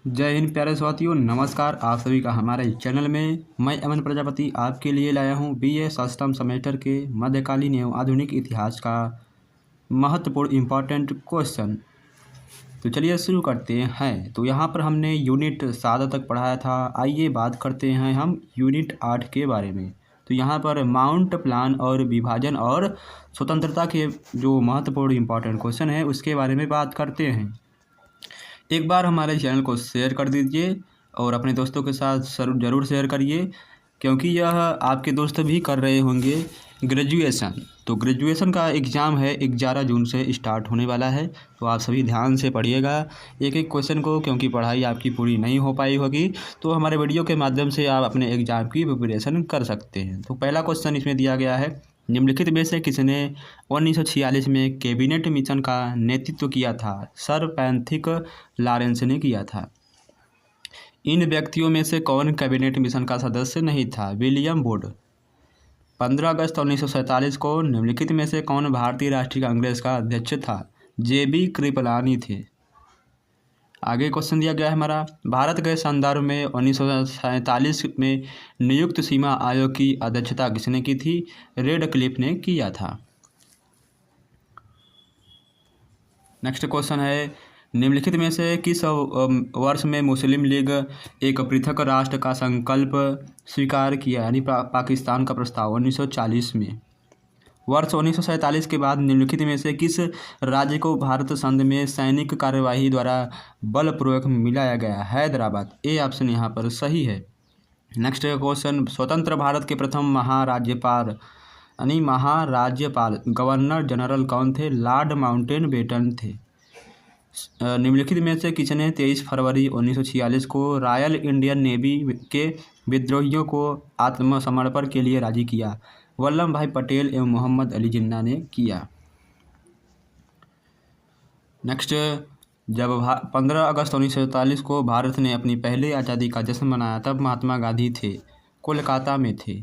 जय हिंद प्यारे साथियों, नमस्कार। आप सभी का हमारे चैनल में मैं अमन प्रजापति आपके लिए लाया हूं बीए सष्टम सेमेस्टर के मध्यकालीन एवं आधुनिक इतिहास का महत्वपूर्ण इम्पॉर्टेंट क्वेश्चन। तो चलिए शुरू करते हैं। तो यहाँ पर हमने यूनिट 7 तक पढ़ाया था। आइए बात करते हैं हम यूनिट 8 के बारे में। तो यहाँ पर माउंट प्लान और विभाजन और स्वतंत्रता के जो महत्वपूर्ण इम्पॉर्टेंट क्वेश्चन है उसके बारे में बात करते हैं। एक बार हमारे चैनल को शेयर कर दीजिए और अपने दोस्तों के साथ ज़रूर शेयर करिए, क्योंकि यह आपके दोस्त भी कर रहे होंगे ग्रेजुएशन। तो ग्रेजुएशन का एग्ज़ाम है 11 जून से स्टार्ट होने वाला है। तो आप सभी ध्यान से पढ़िएगा एक एक क्वेश्चन को, क्योंकि पढ़ाई आपकी पूरी नहीं हो पाई होगी। तो हमारे वीडियो के माध्यम से आप अपने एग्ज़ाम की प्रिपरेशन कर सकते हैं। तो पहला क्वेश्चन इसमें दिया गया है, निम्नलिखित में से किसने 1946 में कैबिनेट मिशन का नेतृत्व किया था? सर पैंथिक लॉरेंस ने किया था। इन व्यक्तियों में से कौन कैबिनेट मिशन का सदस्य नहीं था? William would. 15 अगस्त 1947 को निम्नलिखित में से कौन भारतीय राष्ट्रीय कांग्रेस का अध्यक्ष था? जेबी कृपलानी थे। आगे क्वेश्चन दिया गया है हमारा, भारत के संदर्भ में 1947 में नियुक्त सीमा आयोग की अध्यक्षता किसने की थी? रेडक्लिफ ने किया था। नेक्स्ट क्वेश्चन है, निम्नलिखित में से किस वर्ष में मुस्लिम लीग एक पृथक राष्ट्र का संकल्प स्वीकार किया, यानी पाकिस्तान का प्रस्ताव? 1940 में। वर्ष 1947 के बाद निम्नलिखित में से किस राज्य को भारत संघ में सैनिक कार्यवाही द्वारा बलपूर्वक मिलाया गया? हैदराबाद। ए ऑप्शन यहाँ पर सही है। नेक्स्ट क्वेश्चन, स्वतंत्र भारत के प्रथम महाराज्यपाल गवर्नर जनरल कौन थे? लॉर्ड माउंटबेटन थे। निम्नलिखित में से किसने 23 फरवरी 1946 को रॉयल इंडियन नेवी के विद्रोहियों को आत्मसमर्पण के लिए राजी किया? वल्लभ भाई पटेल एवं मोहम्मद अली जिन्ना ने किया। नेक्स्ट, जब 15 अगस्त 1947 को भारत ने अपनी पहली आज़ादी का जश्न मनाया तब महात्मा गांधी थे, कोलकाता में थे।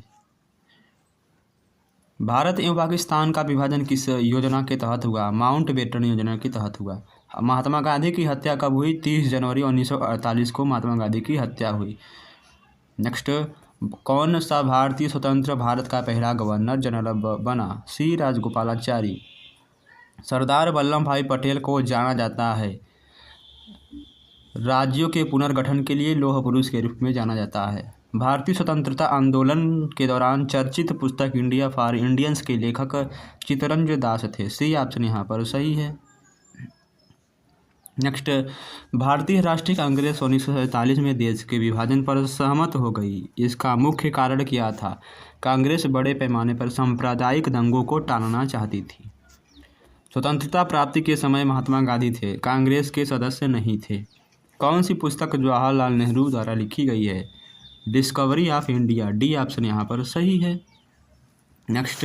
भारत एवं पाकिस्तान का विभाजन किस योजना के तहत हुआ? माउंटबेटन योजना के तहत हुआ। महात्मा गांधी की हत्या कब हुई? 30 जनवरी 1948 को महात्मा गांधी की हत्या हुई। नेक्स्ट, कौन सा भारतीय स्वतंत्र भारत का पहला गवर्नर जनरल बना? सी राजगोपालाचारी। सरदार वल्लभ भाई पटेल को जाना जाता है राज्यों के पुनर्गठन के लिए लौह पुरुष के रूप में जाना जाता है। भारतीय स्वतंत्रता आंदोलन के दौरान चर्चित पुस्तक इंडिया फॉर इंडियंस के लेखक चित्तरंजन दास थे। सी ऑप्शन यहाँ पर सही है। नेक्स्ट, भारतीय राष्ट्रीय कांग्रेस 1947 में देश के विभाजन पर सहमत हो गई। इसका मुख्य कारण क्या था? कांग्रेस बड़े पैमाने पर सांप्रदायिक दंगों को टालना चाहती थी। स्वतंत्रता प्राप्ति के समय महात्मा गांधी थे, कांग्रेस के सदस्य नहीं थे। कौन सी पुस्तक जवाहरलाल नेहरू द्वारा लिखी गई है? Discovery of India. D option यहाँ पर सही है। Next,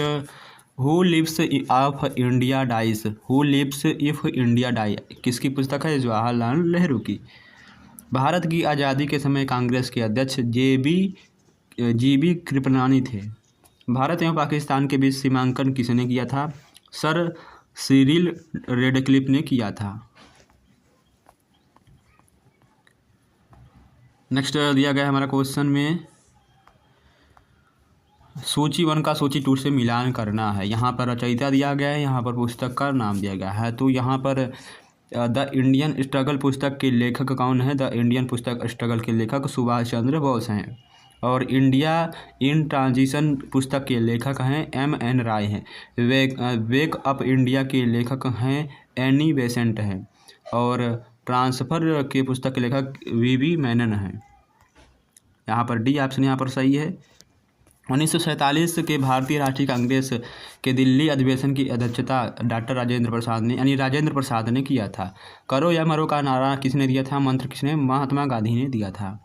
who lives of India dies. Who lives if India die किसकी पुस्तक है? जवाहरलाल नेहरू की। भारत की आज़ादी के समय कांग्रेस के अध्यक्ष जीबी कृपलानी थे। भारत एवं पाकिस्तान के बीच सीमांकन किसने किया था? सर सिरिल रेडक्लिफ ने किया था। नेक्स्ट दिया गया हमारा क्वेश्चन में, सूची 1 का सूची 2 से मिलान करना है। यहाँ पर रचयिता दिया गया है, यहाँ पर पुस्तक का नाम दिया गया है। तो यहाँ पर द इंडियन स्ट्रगल पुस्तक के लेखक कौन है? द इंडियन पुस्तक स्ट्रगल के लेखक सुभाष चंद्र बोस हैं। और इंडिया इन ट्रांजिशन पुस्तक के लेखक हैं M.N. राय हैं। वेक अप इंडिया के लेखक हैं एनी बेसेंट हैं। और ट्रांसफ़र के पुस्तक के लेखक V.B. मेनन हैं। यहाँ पर डी ऑप्शन यहाँ पर सही है। 1947 के भारतीय राष्ट्रीय कांग्रेस के दिल्ली अधिवेशन की अध्यक्षता डॉक्टर राजेंद्र प्रसाद ने यानी राजेंद्र प्रसाद ने किया था। करो या मरो का नारा किसने दिया था? मंत्र किसने? महात्मा गांधी ने दिया था।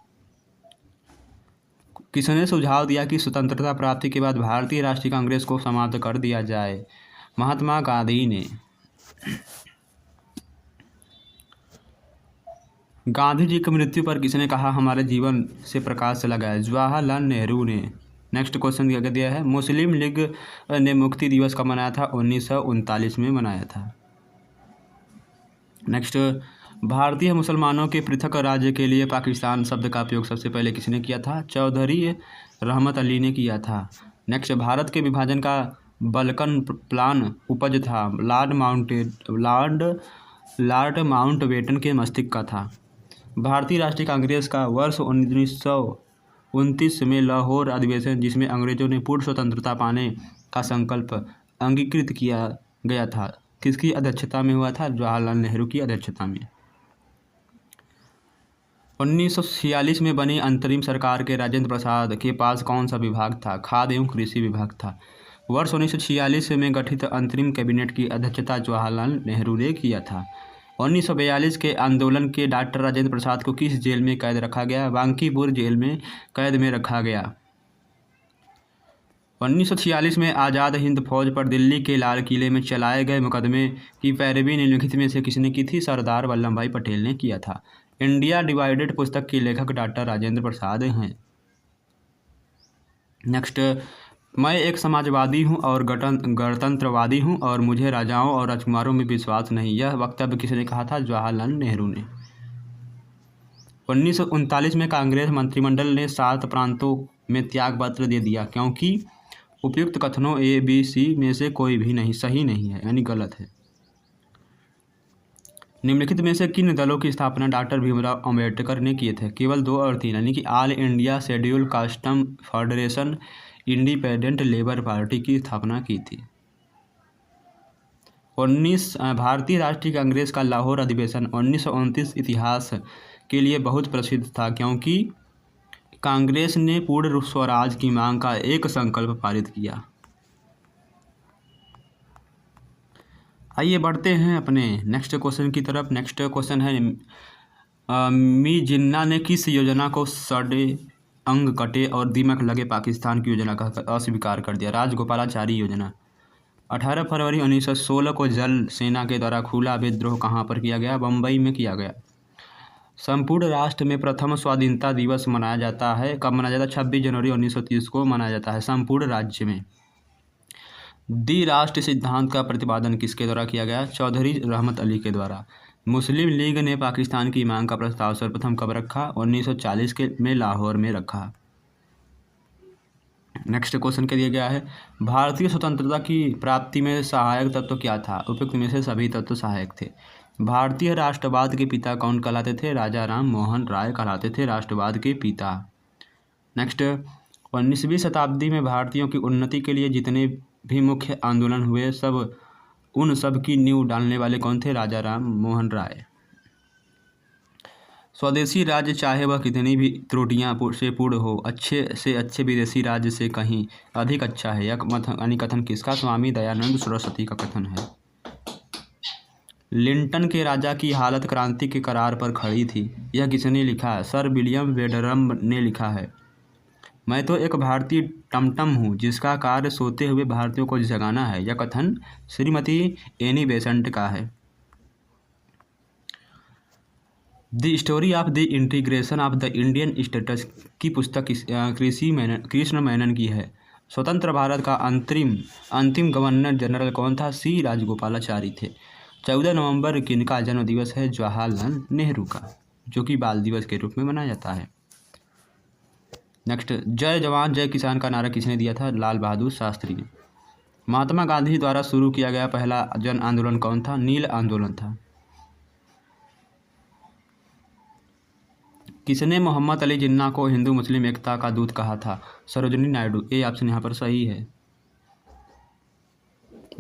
किसने सुझाव दिया कि स्वतंत्रता प्राप्ति के बाद भारतीय राष्ट्रीय कांग्रेस को समाप्त कर दिया जाए? महात्मा गांधी ने। गांधी जी की मृत्यु पर किसने कहा हमारे जीवन से प्रकाश चला गया? जवाहरलाल नेहरू ने। नेक्स्ट क्वेश्चन दिया है, मुस्लिम लीग ने मुक्ति दिवस कब मनाया था? 1939 में मनाया था। नेक्स्ट, भारतीय मुसलमानों के पृथक राज्य के लिए पाकिस्तान शब्द का उपयोग सबसे पहले किसने किया था? चौधरी रहमत अली ने किया था। नेक्स्ट, भारत के विभाजन का बल्कन प्लान उपज था लॉर्ड माउंटबेटन के मस्तिष्क का था। भारतीय राष्ट्रीय कांग्रेस का वर्ष 1929 में लाहौर अधिवेशन, जिसमें अंग्रेजों ने पूर्ण स्वतंत्रता पाने का संकल्प अंगीकृत किया गया था, किसकी अध्यक्षता में हुआ था? जवाहरलाल नेहरू की अध्यक्षता में। 1946 में बनी अंतरिम सरकार के राजेंद्र प्रसाद के पास कौन सा विभाग था? खाद्य एवं कृषि विभाग था। वर्ष 1946 में गठित अंतरिम कैबिनेट की अध्यक्षता जवाहरलाल नेहरू ने किया था। 1942 के आंदोलन के डॉक्टर राजेंद्र प्रसाद को किस जेल में कैद रखा गया? बांकीपुर जेल में कैद में रखा गया। 1946 में आज़ाद हिंद फौज पर दिल्ली के लाल किले में चलाए गए मुकदमे की पैरवी निम्नलिखित में से किसने की थी? सरदार वल्लभ भाई पटेल ने किया था। इंडिया डिवाइडेड पुस्तक के लेखक डॉक्टर राजेंद्र प्रसाद हैं। नेक्स्ट, मैं एक समाजवादी हूं और गणतंत्रवादी हूं और मुझे राजाओं और राजकुमारों में विश्वास नहीं। यह वक्तव्य किसने कहा था? जवाहरलाल नेहरू ने। 1939 में कांग्रेस मंत्रिमंडल ने 7 प्रांतों में त्याग पत्र दे दिया, क्योंकि उपयुक्त कथनों ABC में से कोई भी नहीं सही नहीं है, यानी गलत है। निम्नलिखित में से किन दलों की स्थापना डॉक्टर भीमराव अंबेडकर ने किए थे? केवल 2 और 3, यानी कि all India schedule custom federation, independent labour party की स्थापना की थी। भारतीय राष्ट्रीय कांग्रेस का लाहौर अधिवेशन 1929 इतिहास के लिए बहुत प्रसिद्ध था, क्योंकि कांग्रेस ने पूर्ण स्वराज की मांग का एक संकल्प पारित किया। आइए बढ़ते हैं अपने नेक्स्ट क्वेश्चन की तरफ। नेक्स्ट क्वेश्चन है, मी जिन्ना ने किस योजना को सड़े अंग कटे और दीमक लगे पाकिस्तान की योजना का अस्वीकार कर दिया? राजगोपालाचारी योजना। 18 फरवरी 1916 को जल सेना के द्वारा खुला विद्रोह कहाँ पर किया गया? बम्बई में किया गया। संपूर्ण राष्ट्र में प्रथम स्वाधीनता दिवस मनाया जाता है, कब मनाया जाता है? 26 जनवरी 1930 को मनाया जाता है संपूर्ण राज्य में। द्विराष्ट्र सिद्धांत का प्रतिपादन किसके द्वारा किया गया? चौधरी रहमत अली के द्वारा। मुस्लिम लीग ने पाकिस्तान की मांग का प्रस्ताव सर्वप्रथम कब रखा? 1940 में लाहौर में रखा। नेक्स्ट क्वेश्चन के दिया गया है, भारतीय स्वतंत्रता की प्राप्ति में सहायक तत्व क्या था? उपयुक्त में से सभी तत्व सहायक थे। भारतीय राष्ट्रवाद के पिता कौन कहलाते थे? राजा राम मोहन राय कहलाते थे राष्ट्रवाद के पिता। नेक्स्ट, 19वीं शताब्दी में भारतीयों की उन्नति के लिए जितने भी मुख्य आंदोलन हुए, उन सब की नींव डालने वाले कौन थे? राजा राम मोहन राय। स्वदेशी राज्य चाहे वह कितनी भी त्रुटियां से पूर्ण हो, अच्छे से अच्छे विदेशी राज्य से कहीं अधिक अच्छा है। यह कथन किसका? स्वामी दयानंद सरस्वती का कथन है। लिंटन के राजा की हालत क्रांति के करार पर खड़ी थी, यह किसने लिखा है? सर विलियम वेडरम ने लिखा है। मैं तो एक भारतीय टमटम हूँ जिसका कार्य सोते हुए भारतीयों को जगाना है, यह कथन श्रीमती एनी बेसेंट का है। The story of the integration of the Indian states की पुस्तक कृष्ण मेनन की है। स्वतंत्र भारत का अंतिम गवर्नर जनरल कौन था? सी राजगोपालाचारी थे। 14 नवंबर किनका जन्म दिवस है? जवाहरलाल नेहरू का, जो कि बाल दिवस के रूप में मनाया जाता है। नेक्स्ट, जय जवान जय किसान का नारा किसने दिया था? लाल बहादुर शास्त्री ने। महात्मा गांधी द्वारा शुरू किया गया पहला जन आंदोलन कौन था? नील आंदोलन था। किसने मोहम्मद अली जिन्ना को हिंदू मुस्लिम एकता का दूत कहा था? सरोजिनी नायडू। ए ऑप्शन यहाँ पर सही है।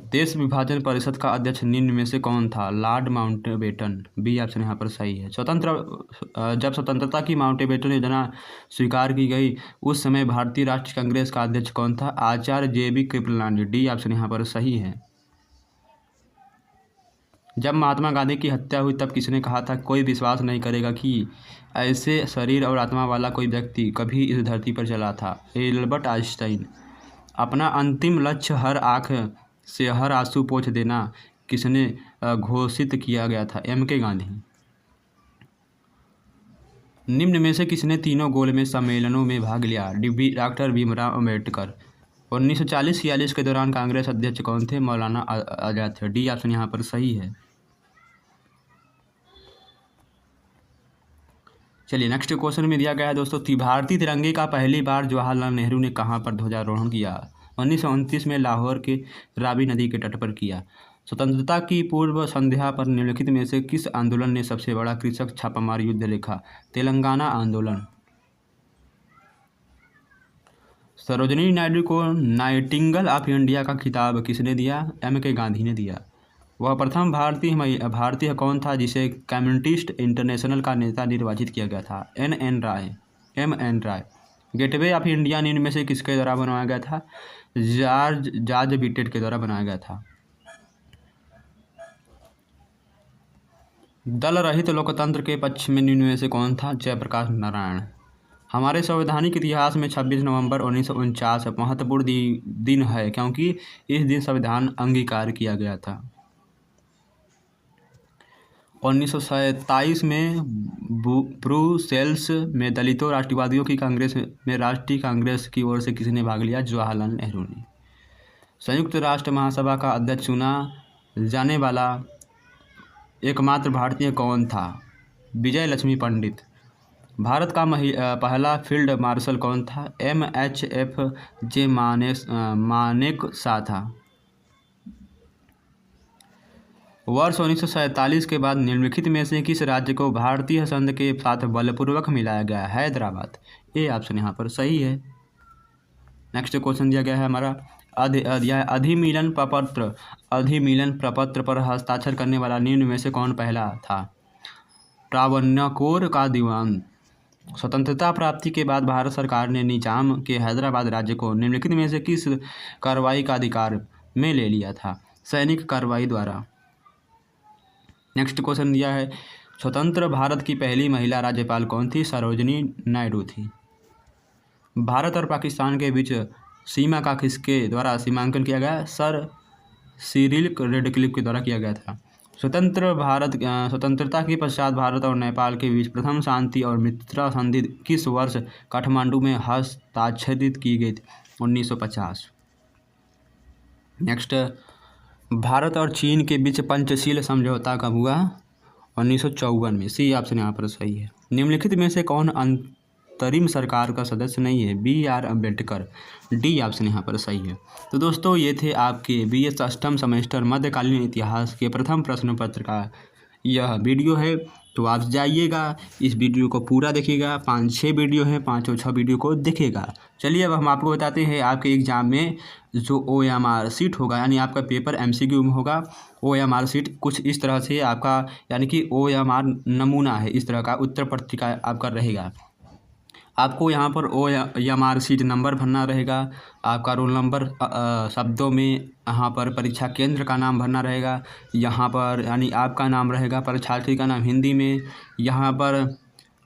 देश विभाजन परिषद का अध्यक्ष निम्न में से कौन था? Lord Mountbatten. बी ऑप्शन यहाँ पर सही है। जब स्वतंत्रता की माउंटबेटन योजना स्वीकार की गई, उस समय भारतीय राष्ट्रीय कांग्रेस का अध्यक्ष कौन था? आचार्य JB कृपलानी। डी ऑप्शन यहाँ पर सही है। जब महात्मा गांधी की हत्या हुई तब किसने कहा था, कोई विश्वास नहीं करेगा कि ऐसे शरीर और आत्मा वाला कोई व्यक्ति कभी इस धरती पर चला था? Albert Einstein. अपना अंतिम लक्ष्य हर आँख से हर आंसू पोंछ देना किसने घोषित किया गया था? MK गांधी। निम्न में से किसने तीनों गोलमेज सम्मेलनों में भाग लिया? डॉक्टर भीमराव अंबेडकर। 1940-46 के दौरान कांग्रेस अध्यक्ष कौन थे? मौलाना आजाद थे। डी ऑप्शन यहाँ पर सही है। चलिए नेक्स्ट क्वेश्चन में दिया गया है दोस्तों, भारतीय तिरंगे का पहली बार जवाहरलाल नेहरू ने कहाँ पर ध्वजारोहण किया? 1929 में लाहौर के रावी नदी के तट पर किया। स्वतंत्रता की पूर्व संध्या पर निम्नलिखित में से किस आंदोलन ने सबसे बड़ा कृषक छापामार युद्ध लिखा? तेलंगाना आंदोलन। सरोजिनी नायडू को नाइटिंगेल ऑफ इंडिया का खिताब किसने दिया? M.K. गांधी ने दिया। वह प्रथम भारतीय कौन था जिसे कम्युनिस्ट इंटरनेशनल का नेता निर्वाचित किया गया था? M.N. Rai. Gateway of India इनमें से किसके द्वारा बनवाया गया था? जॉर्ज बिटेट के द्वारा बनाया गया था। दल रहित लोकतंत्र के पक्ष में इनमें से कौन था? जयप्रकाश नारायण। हमारे संवैधानिक इतिहास में 26 नवंबर 1949 महत्वपूर्ण दिन है क्योंकि इस दिन संविधान अंगीकार किया गया था। 1927 में ब्रुसेल्स में दलितों राष्ट्रवादियों की कांग्रेस में राष्ट्रीय कांग्रेस की ओर से किसने भाग लिया? जवाहरलाल नेहरू ने। संयुक्त राष्ट्र महासभा का अध्यक्ष चुना जाने वाला एकमात्र भारतीय कौन था? विजय लक्ष्मी पंडित। भारत का पहला फील्ड मार्शल कौन था? MHF जे मानेकशॉ था। वर्ष 1947 के बाद निम्नलिखित में से किस राज्य को भारतीय संघ के साथ बलपूर्वक मिलाया गया? हैदराबाद। ए ऑप्शन यहाँ पर सही है। नेक्स्ट क्वेश्चन दिया गया है हमारा, अधिमिलन प्रपत्र पर हस्ताक्षर करने वाला निम्न में से कौन पहला था? ट्रावणकोर का दीवान। स्वतंत्रता प्राप्ति के बाद भारत सरकार ने निजाम के हैदराबाद राज्य को निम्नलिखित में से किस कार्रवाई का अधिकार में ले लिया था? सैनिक कार्रवाई द्वारा। नेक्स्ट क्वेश्चन दिया है, स्वतंत्र भारत की पहली महिला राज्यपाल कौन थी? सरोजिनी नायडू थी। भारत और पाकिस्तान के बीच सीमा का किसके द्वारा सीमांकन किया गया? सर सिरिल रेडक्लिफ के द्वारा किया गया था। स्वतंत्रता के पश्चात भारत और नेपाल के बीच प्रथम शांति और मित्रता संधि किस वर्ष काठमांडू में हस्ताक्षरित की गई थी? 1950। नेक्स्ट, भारत और चीन के बीच पंचशील समझौता कब हुआ? 1954 में। सी ऑप्शन यहाँ पर सही है। निम्नलिखित में से कौन अंतरिम सरकार का सदस्य नहीं है? BR अम्बेडकर। डी ऑप्शन यहाँ पर सही है। तो दोस्तों ये थे आपके BS अष्टम सेमेस्टर मध्यकालीन इतिहास के प्रथम प्रश्न पत्र का यह वीडियो है। तो आप जाइएगा, इस वीडियो को पूरा देखिएगा। 5-6 वीडियो हैं, 5-6 वीडियो को देखिएगा। चलिए अब हम आपको बताते हैं आपके एग्ज़ाम में जो OMR शीट होगा, यानी आपका पेपर MCQ में होगा। OMR शीट कुछ इस तरह से आपका, यानी कि OMR नमूना है, इस तरह का उत्तर पत्रिका आपका रहेगा। आपको यहाँ पर OMR शीट नंबर भरना रहेगा, आपका रोल नंबर शब्दों में यहाँ पर परीक्षा केंद्र का नाम भरना रहेगा, यहाँ पर यानी आपका नाम रहेगा, परीक्षार्थी का नाम हिंदी में, यहाँ पर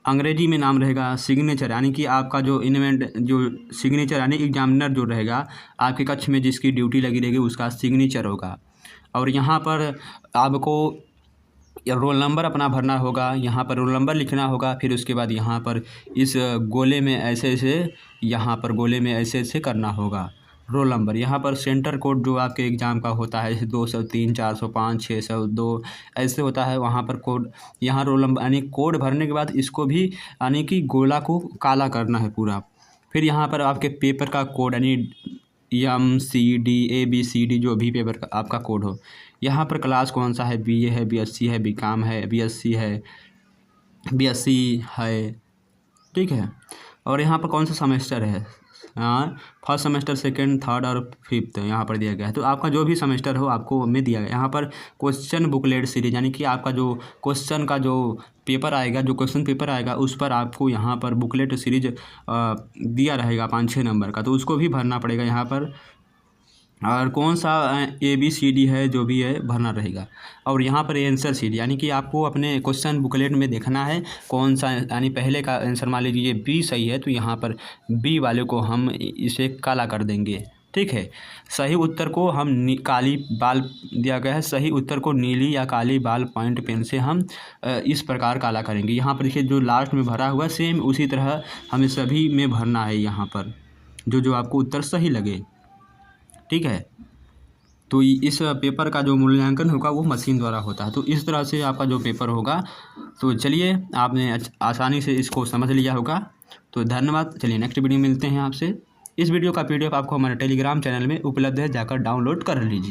अंग्रेजी में नाम रहेगा, सिग्नेचर यानी कि आपका जो सिग्नेचर यानी एग्जामिनर जो रहेगा आपके कक्ष में जिसकी ड्यूटी लगी रहेगी उसका सिग्नेचर होगा। और यहाँ पर आपको रोल नंबर अपना भरना होगा, यहाँ पर रोल नंबर लिखना होगा। फिर उसके बाद यहाँ पर इस गोले में ऐसे ऐसे करना होगा रोल नंबर। यहाँ पर सेंटर कोड जो आपके एग्ज़ाम का होता है, जैसे 203, 405, 602 ऐसे होता है, वहाँ पर कोड, यहाँ रोल नंबर यानी कोड भरने के बाद इसको भी यानी कि गोला को काला करना है पूरा। फिर यहाँ पर आपके पेपर का कोड यानी MCD ABCD जो भी पेपर का आपका कोड हो, यहाँ पर क्लास कौन सा है, BA है, BSc है, BCom है, BSc है, BSc है, ठीक है। और यहाँ पर कौन सा सेमेस्टर है, फर्स्ट सेमेस्टर, सेकंड, थर्ड और फिफ्थ यहाँ पर दिया गया है। तो आपका जो भी सेमेस्टर हो आपको में दिया गया। यहाँ पर क्वेश्चन बुकलेट सीरीज यानी कि आपका जो क्वेश्चन का जो पेपर आएगा, जो क्वेश्चन पेपर आएगा उस पर आपको यहाँ पर बुकलेट सीरीज दिया रहेगा 5-6 नंबर का, तो उसको भी भरना पड़ेगा यहाँ पर। और कौन सा ABCD है जो भी है भरना रहेगा। और यहाँ पर आंसर शीट यानी कि आपको अपने क्वेश्चन बुकलेट में देखना है कौन सा, यानी पहले का आंसर मान लीजिए B सही है तो यहाँ पर B वाले को हम इसे काला कर देंगे, ठीक है। सही उत्तर को हम काली बाल दिया गया है, सही उत्तर को नीली या काली बाल पॉइंट पेन से हम इस प्रकार काला करेंगे। यहाँ पर देखिए जो लास्ट में भरा हुआ सेम उसी तरह हमें सभी में भरना है, यहाँ पर जो आपको उत्तर सही लगे, ठीक है। तो इस पेपर का जो मूल्यांकन होगा वो मशीन द्वारा होता है। तो इस तरह से आपका जो पेपर होगा। तो चलिए, आपने आसानी से इसको समझ लिया होगा। तो धन्यवाद। चलिए नेक्स्ट वीडियो मिलते हैं आपसे। इस वीडियो का PDF आपको हमारे टेलीग्राम चैनल में उपलब्ध है, जाकर डाउनलोड कर लीजिए।